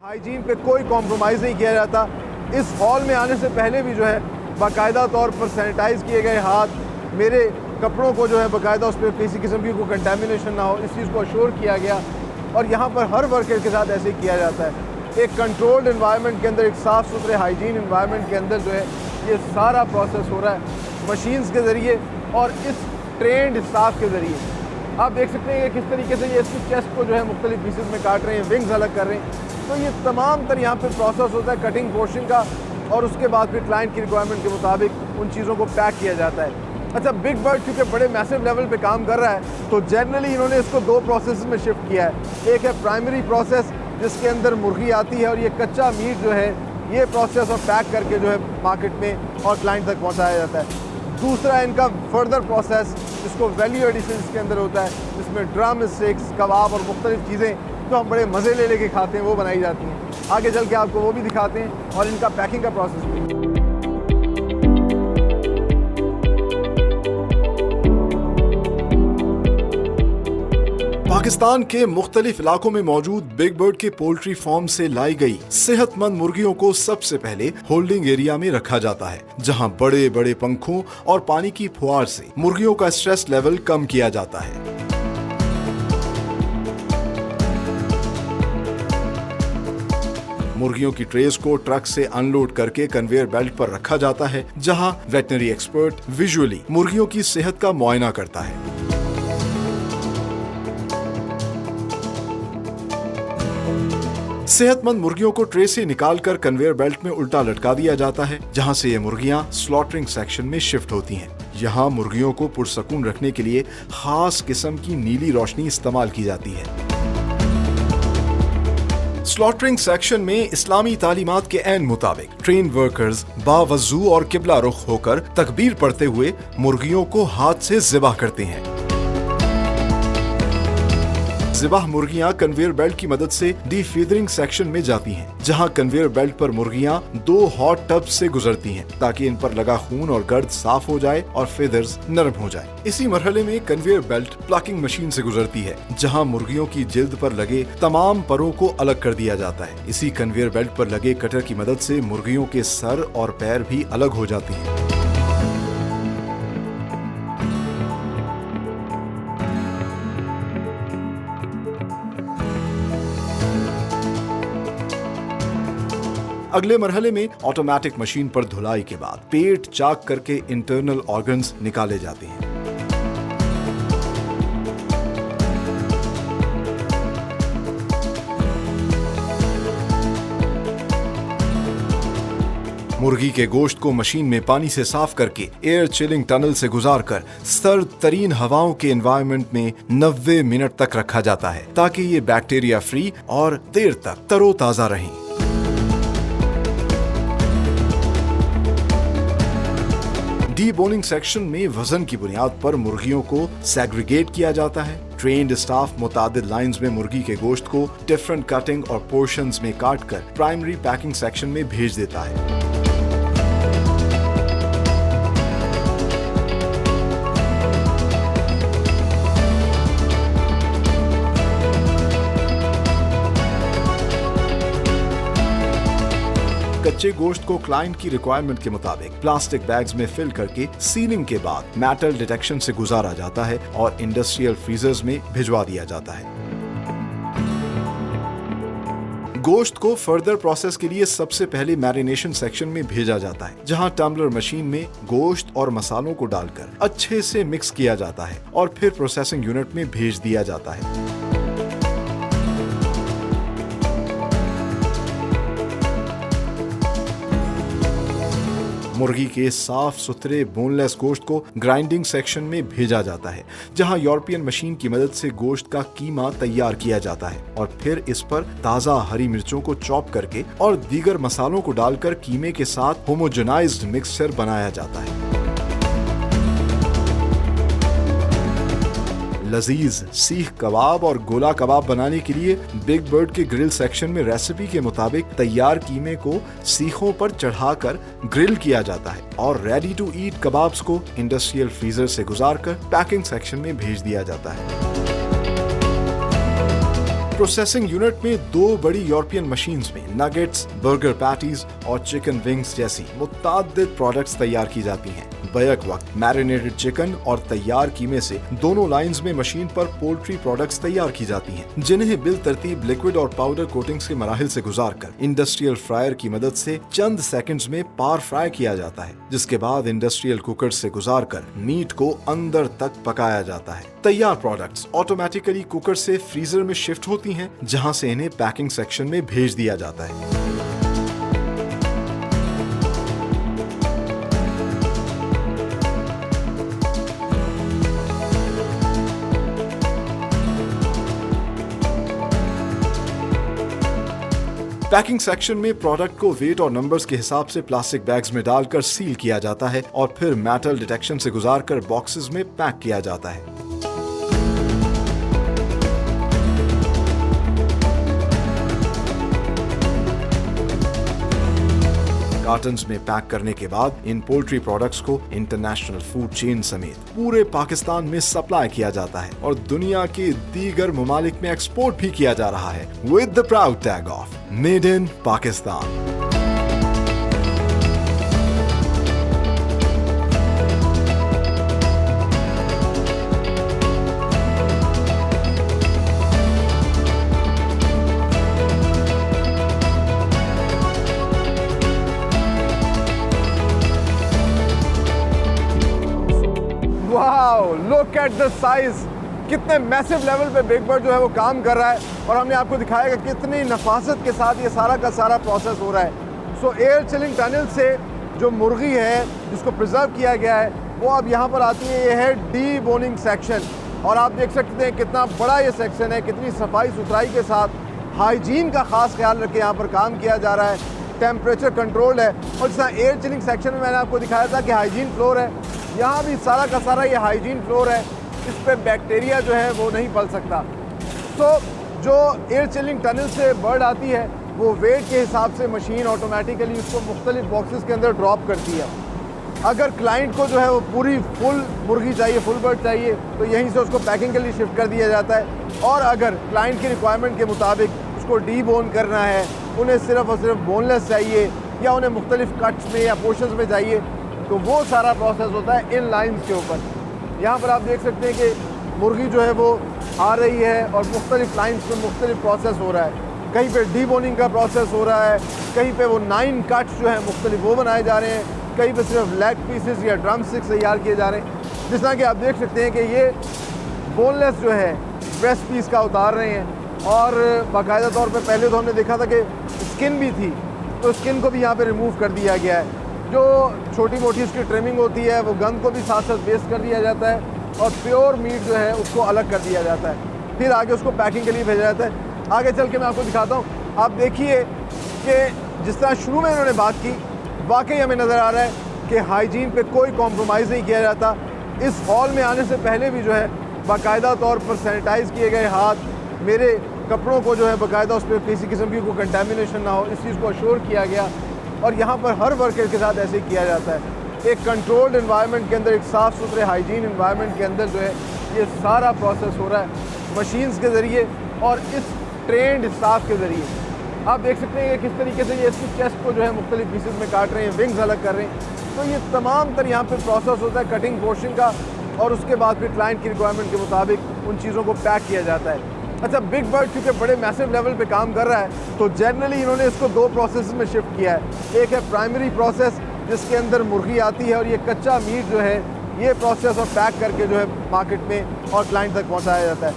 Hygiene पे कोई compromise नहीं किया जाता। इस हॉल में आने से पहले भी जो है बाकायदा तौर पर सैनिटाइज़ किए गए हाथ, मेरे कपड़ों को जो है बाकायदा उस पर किसी किस्म की कोई कंटेमिनेशन ना हो, इस चीज़ को अश्योर किया गया। और यहाँ पर हर वर्कर के साथ ऐसे किया जाता है। एक कंट्रोल्ड इन्वायरमेंट के अंदर, एक साफ़ सुथरे हाइजीन इन्वायरमेंट के अंदर जो है ये सारा प्रोसेस हो रहा है मशीन्स के ज़रिए और इस ट्रेंड स्टाफ के ज़रिए। आप देख सकते हैं कि किस तरीके से ये इसकी चेस्ट को जो है मुख्तलिफ पीसेस में काट रहे हैं, विंग्स अलग कर रहे हैं। तो ये तमाम तर यहाँ पे प्रोसेस होता है कटिंग पोर्शन का, और उसके बाद फिर क्लाइंट की रिक्वायरमेंट के मुताबिक उन चीज़ों को पैक किया जाता है। अच्छा, बिग बर्ड क्योंकि बड़े मैसिव लेवल पे काम कर रहा है, तो जनरली इन्होंने इसको दो प्रोसेस में शिफ्ट किया है। एक है प्राइमरी प्रोसेस जिसके अंदर मुर्गी आती है और ये कच्चा मीट जो है ये प्रोसेस और पैक करके जो है मार्केट में और क्लाइंट तक पहुँचाया जाता है। दूसरा इनका फर्दर प्रोसेस जिसको वैल्यू एडिशन के अंदर होता है, जिसमें ड्रम स्टिक्स, कबाब और मुख्तलिफ चीज़ें जो हम बड़े मज़े ले लेके खाते हैं वो बनाई जाती हैं। आगे चल के आपको वो भी दिखाते हैं और इनका पैकिंग का प्रोसेस भी। पाकिस्तान के मुख्तलिफ इलाकों में मौजूद बिग बर्ड के पोल्ट्री फार्म से लाई गई सेहतमंद मुर्गियों को सबसे पहले होल्डिंग एरिया में रखा जाता है, जहां बड़े बड़े पंखों और पानी की फुहार से मुर्गियों का स्ट्रेस लेवल कम किया जाता है। मुर्गियों की ट्रेस को ट्रक से अनलोड करके कन्वेयर बेल्ट पर रखा जाता है, जहां वेटनरी एक्सपर्ट विजुअली मुर्गियों की सेहत का मुआयना करता है। सेहतमंद मुर्गियों को ट्रे से निकालकर कन्वेयर बेल्ट में उल्टा लटका दिया जाता है, जहां से ये मुर्गियां स्लॉटरिंग सेक्शन में शिफ्ट होती हैं। यहाँ मुर्गियों को पुरसकून रखने के लिए खास किस्म की नीली रोशनी इस्तेमाल की जाती है। स्लॉटरिंग सेक्शन में इस्लामी तालीमात के ऐन मुताबिक ट्रेन वर्कर्स बावजू और किबला रुख होकर तकबीर पढ़ते हुए मुर्गियों को हाथ से ज़िबाह करते हैं। ज़िबाह मुर्गियां कन्वेयर बेल्ट की मदद से डीफीदरिंग सेक्शन में जाती हैं, जहां कन्वेयर बेल्ट पर मुर्गियां 2 हॉट टब से गुजरती हैं ताकि इन पर लगा खून और गर्द साफ हो जाए और फेदर्स नरम हो जाए। इसी मरहले में कन्वेयर बेल्ट प्लकिंग मशीन से गुजरती है, जहां मुर्गियों की जिल्द पर लगे तमाम परों को अलग कर दिया जाता है। इसी कन्वेयर बेल्ट पर लगे कटर की मदद से मुर्गियों के सर और पैर भी अलग हो जाते हैं। अगले मरहले में ऑटोमेटिक मशीन पर धुलाई के बाद पेट चाक करके इंटरनल ऑर्गन्स निकाले जाते हैं। मुर्गी के गोश्त को मशीन में पानी से साफ करके एयर चिलिंग टनल से गुजारकर सर्द तरीन हवाओं के एनवायरनमेंट में 90 मिनट तक रखा जाता है, ताकि ये बैक्टीरिया फ्री और देर तक तरोताजा रहें। डीबोनिंग सेक्शन में वजन की बुनियाद पर मुर्गियों को सेग्रीगेट किया जाता है। ट्रेन्ड स्टाफ मुतादिद लाइंस में मुर्गी के गोश्त को डिफरेंट कटिंग और पोर्शंस में काटकर प्राइमरी पैकिंग सेक्शन में भेज देता है। कच्चे गोश्त को क्लाइंट की रिक्वायरमेंट के मुताबिक प्लास्टिक बैग्स में फिल करके सीलिंग के बाद मेटल डिटेक्शन से गुजारा जाता है और इंडस्ट्रियल फ्रीजर्स में भिजवा दिया जाता है। गोश्त को फर्दर प्रोसेस के लिए सबसे पहले मैरिनेशन सेक्शन में भेजा जाता है, जहां टम्बलर मशीन में गोश्त और मसालों को डालकर अच्छे से मिक्स किया जाता है और फिर प्रोसेसिंग यूनिट में भेज दिया जाता है। मुर्गी के साफ सुथरे बोनलेस गोश्त को ग्राइंडिंग सेक्शन में भेजा जाता है, जहां यूरोपियन मशीन की मदद से गोश्त का कीमा तैयार किया जाता है और फिर इस पर ताज़ा हरी मिर्चों को चॉप करके और दीगर मसालों को डालकर कीमे के साथ होमोजेनाइज्ड मिक्सचर बनाया जाता है। लजीज सीख कबाब और गोला कबाब बनाने के लिए बिग बर्ड के ग्रिल सेक्शन में रेसिपी के मुताबिक तैयार कीमे को सीखों पर चढ़ाकर ग्रिल किया जाता है और रेडी टू ईट कबाब्स को इंडस्ट्रियल फ्रीजर से गुजारकर पैकिंग सेक्शन में भेज दिया जाता है। प्रोसेसिंग यूनिट में 2 बड़ी यूरोपियन मशीन्स में नगेट्स, बर्गर पैटीज और चिकन विंग्स जैसी मुताद्दिद प्रोडक्ट्स तैयार की जाती हैं। बैक वक्त मैरिनेटेड चिकन और तैयार कीमे से दोनों लाइंस में मशीन पर पोल्ट्री प्रोडक्ट्स तैयार की जाती हैं, जिन्हें बिल तरतीब लिक्विड और पाउडर कोटिंग्स के मराहिल से गुजारकर इंडस्ट्रियल फ्रायर की मदद से चंद सेकंड्स में पार फ्राई किया जाता है, जिसके बाद इंडस्ट्रियल कुकर से गुजारकर मीट को अंदर तक पकाया जाता है। तैयार प्रोडक्ट्स ऑटोमेटिकली कुकर से फ्रीजर में शिफ्ट होती हैं, जहां से इन्हें पैकिंग सेक्शन में भेज दिया जाता है। पैकिंग सेक्शन में प्रोडक्ट को वेट और नंबर्स के हिसाब से प्लास्टिक बैग्स में डालकर सील किया जाता है और फिर मेटल डिटेक्शन से गुजारकर बॉक्सेस में पैक किया जाता है। कार्टन्स में पैक करने के बाद इन पोल्ट्री प्रोडक्ट्स को इंटरनेशनल फूड चेन समेत पूरे पाकिस्तान में सप्लाई किया जाता है और दुनिया के दीगर ममालिक में एक्सपोर्ट भी किया जा रहा है with the proud tag of made in Pakistan. Wow, look at the size. कितने मैसिव लेवल पे बिग बर्ड जो है वो काम कर रहा है और हमने आपको दिखाया कि कितनी नफासत के साथ ये सारा का सारा प्रोसेस हो रहा है। सो एयर चिलिंग टनल से जो मुर्गी है जिसको प्रिजर्व किया गया है वो अब यहाँ पर आती है। ये है डी बोनिंग सेक्शन और आप देख सकते हैं कितना बड़ा ये सेक्शन है, कितनी सफाई सुथराई के साथ हाइजीन का खास ख्याल रख के यहाँ पर काम किया जा रहा है। टेम्परेचर कंट्रोल्ड है और जिस एयर चिलिंग सेक्शन में मैंने आपको दिखाया था कि हाइजीन फ्लोर है, यहाँ भी सारा का सारा ये हाइजीन फ्लोर है। इस पे बैक्टीरिया जो है वो नहीं पल सकता। तो जो एयर चिलिंग टनल से बर्ड आती है वो वेट के हिसाब से मशीन ऑटोमेटिकली उसको मुख्तलिफ बॉक्सेस के अंदर ड्रॉप करती है। अगर क्लाइंट को जो है वो पूरी फुल मुर्गी चाहिए, फुल बर्ड चाहिए, तो यहीं से उसको पैकिंग के लिए शिफ्ट कर दिया जाता है। और अगर क्लाइंट की रिक्वायरमेंट के मुताबिक उसको डी बोन करना है, उन्हें सिर्फ और सिर्फ बोनलेस चाहिए या उन्हें मुख्तलिफ कट्स में या पोर्शंस में चाहिए, तो वो सारा प्रोसेस होता है इन लाइन्स के ऊपर। यहाँ पर आप देख सकते हैं कि मुर्गी जो है वो आ रही है और मुख्तलिफ लाइन्स में मुख्तलिफ प्रोसेस हो रहा है। कहीं पे डी बोनिंग का प्रोसेस हो रहा है, कहीं पे वो 9 कट्स जो है मुख्तलिफ वो बनाए जा रहे हैं, कहीं पे सिर्फ लेग पीसेस या ड्रम स्टिक्स तैयार किए जा रहे हैं। जिस तरह कि आप देख सकते हैं कि ये बोनलेस जो है ब्रेस्ट पीस का उतार रहे हैं और बाकायदा तौर पे पहले तो हमने देखा था कि स्किन भी थी, तो स्किन को भी यहाँ पे रिमूव कर दिया गया है। जो छोटी मोटी उसकी ट्रिमिंग होती है वो गंद को भी साथ साथ वेस्ट कर दिया जाता है और प्योर मीट जो है उसको अलग कर दिया जाता है। फिर आगे उसको पैकिंग के लिए भेजा जाता है। आगे चल के मैं आपको दिखाता हूँ। आप देखिए कि जिस तरह शुरू में इन्होंने बात की, वाकई हमें नज़र आ रहा है कि हाइजीन पे कोई कॉम्प्रोमाइज़ नहीं किया जाता। इस हॉल में आने से पहले भी जो है बाकायदा तौर पर सैनिटाइज़ किए गए हाथ, मेरे कपड़ों को जो है बाकायदा उस पर किसी किस्म की कोई कंटेमिनेशन ना हो, इस चीज़ को अश्योर किया गया। और यहाँ पर हर वर्कर के साथ ऐसे ही किया जाता है। एक कंट्रोल्ड इन्वायरमेंट के अंदर, एक साफ़ सुथरे हाइजीन इन्वायरमेंट के अंदर जो है ये सारा प्रोसेस हो रहा है मशीन्स के ज़रिए और इस ट्रेंड स्टाफ के ज़रिए। आप देख सकते हैं कि किस तरीके से ये इसकी चेस्ट को जो है मुख्तलिफ पीसेस में काट रहे हैं, विंग्स अलग कर रहे हैं। तो ये तमाम तर यहाँ पर प्रोसेस होता है कटिंग पोर्शन का और उसके बाद फिर क्लाइंट की रिक्वायरमेंट के मुताबिक उन चीज़ों को पैक किया जाता है। अच्छा, बिग बर्ड चूँकि बड़े मैसिव लेवल पे काम कर रहा है तो जनरली इन्होंने इसको 2 प्रोसेस में शिफ्ट किया है। एक है प्राइमरी प्रोसेस जिसके अंदर मुर्गी आती है और ये कच्चा मीट जो है ये प्रोसेस और पैक करके जो है मार्केट में और क्लाइंट तक पहुंचाया जाता है।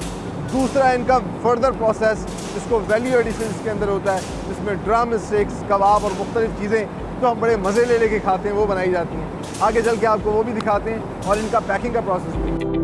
दूसरा इनका फर्दर प्रोसेस जिसको वैल्यू एडिशन के अंदर होता है, जिसमें ड्रम स्टिक्स, कबाब और मुख्तलिफ चीज़ें जो हम बड़े मज़े ले लेके खाते हैं वो बनाई जाती हैं। आगे चल के आपको वो भी दिखाते हैं और इनका पैकिंग का प्रोसेस भी।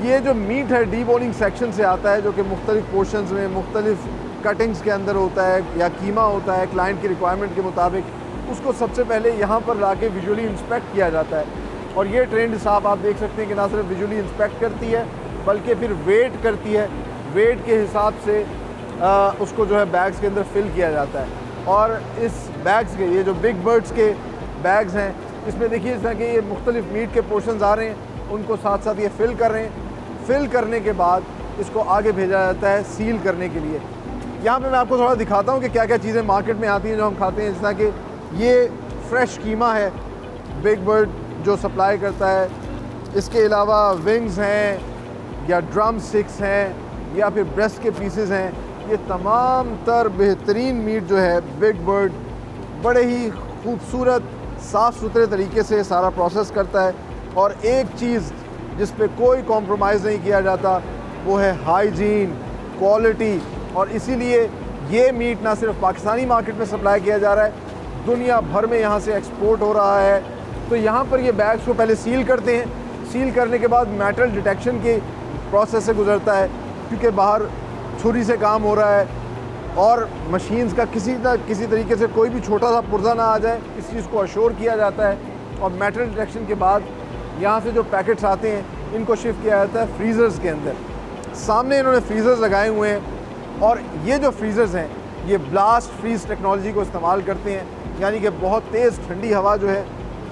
ये जो मीट है डी बोनिंग सेक्शन से आता है, जो कि मुख्तलिफ पोर्शंस में मुख्तलिफ कटिंग्स के अंदर होता है या कीमा होता है क्लाइंट की रिक्वायरमेंट के मुताबिक। उसको सबसे पहले यहाँ पर लाके विजुअली इंस्पेक्ट किया जाता है और ये ट्रेंड स्टाफ आप देख सकते हैं कि ना सिर्फ विजुअली इंस्पेक्ट करती है बल्कि फिर वेट करती है। वेट के हिसाब से उसको जो है बैग्स के अंदर फिल किया जाता है। और इस बैग्स के, ये जो बिग बर्ड्स के बैग्स हैं, इसमें देखिए इस तरह के ये मुख्तलिफ मीट के पोर्शंस आ रहे हैं, उनको साथ साथ ये फिल कर रहे हैं। फिल करने के बाद इसको आगे भेजा जाता है सील करने के लिए। यहाँ पे मैं आपको थोड़ा दिखाता हूँ कि क्या क्या चीज़ें मार्केट में आती हैं जो हम खाते हैं। जिस तरह कि ये फ्रेश कीमा है, बिग बर्ड जो सप्लाई करता है। इसके अलावा विंग्स हैं या ड्रम स्टिक्स हैं या फिर ब्रेस्ट के पीसेस हैं। ये तमाम तर बेहतरीन मीट जो है बिग बर्ड बड़े ही खूबसूरत साफ़ सुथरे तरीके से सारा प्रोसेस करता है। और एक चीज़ जिस पे कोई कॉम्प्रोमाइज़ नहीं किया जाता वो है हाइजीन, क्वालिटी। और इसीलिए ये मीट ना सिर्फ पाकिस्तानी मार्केट में सप्लाई किया जा रहा है, दुनिया भर में यहाँ से एक्सपोर्ट हो रहा है। तो यहाँ पर ये बैग्स को पहले सील करते हैं, सील करने के बाद मेटल डिटेक्शन के प्रोसेस से गुजरता है, क्योंकि बाहर छुरी से काम हो रहा है और मशीन्स का किसी तरीके से कोई भी छोटा सा पुर्जा ना आ जाए, इस चीज़ को अश्योर किया जाता है। और मेटल डिटेक्शन के बाद यहाँ से जो पैकेट्स आते हैं इनको शिफ्ट किया जाता है फ्रीज़र्स के अंदर। सामने इन्होंने फ्रीज़र्स लगाए हुए हैं और ये जो फ्रीज़र्स हैं ये ब्लास्ट फ्रीज़ टेक्नोलॉजी को इस्तेमाल करते हैं, यानी कि बहुत तेज़ ठंडी हवा जो है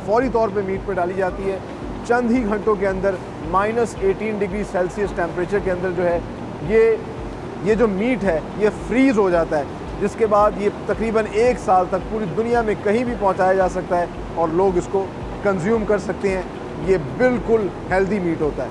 फौरी तौर पे मीट पे डाली जाती है। चंद ही घंटों के अंदर -18 डिग्री सेल्सियस टेम्परेचर के अंदर जो है ये जो मीट है ये फ्रीज़ हो जाता है, जिसके बाद ये तकरीबन 1 साल तक पूरी दुनिया में कहीं भी पहुंचाया जा सकता है और लोग इसको कंज्यूम कर सकते हैं। ये बिल्कुल हेल्दी मीट होता है।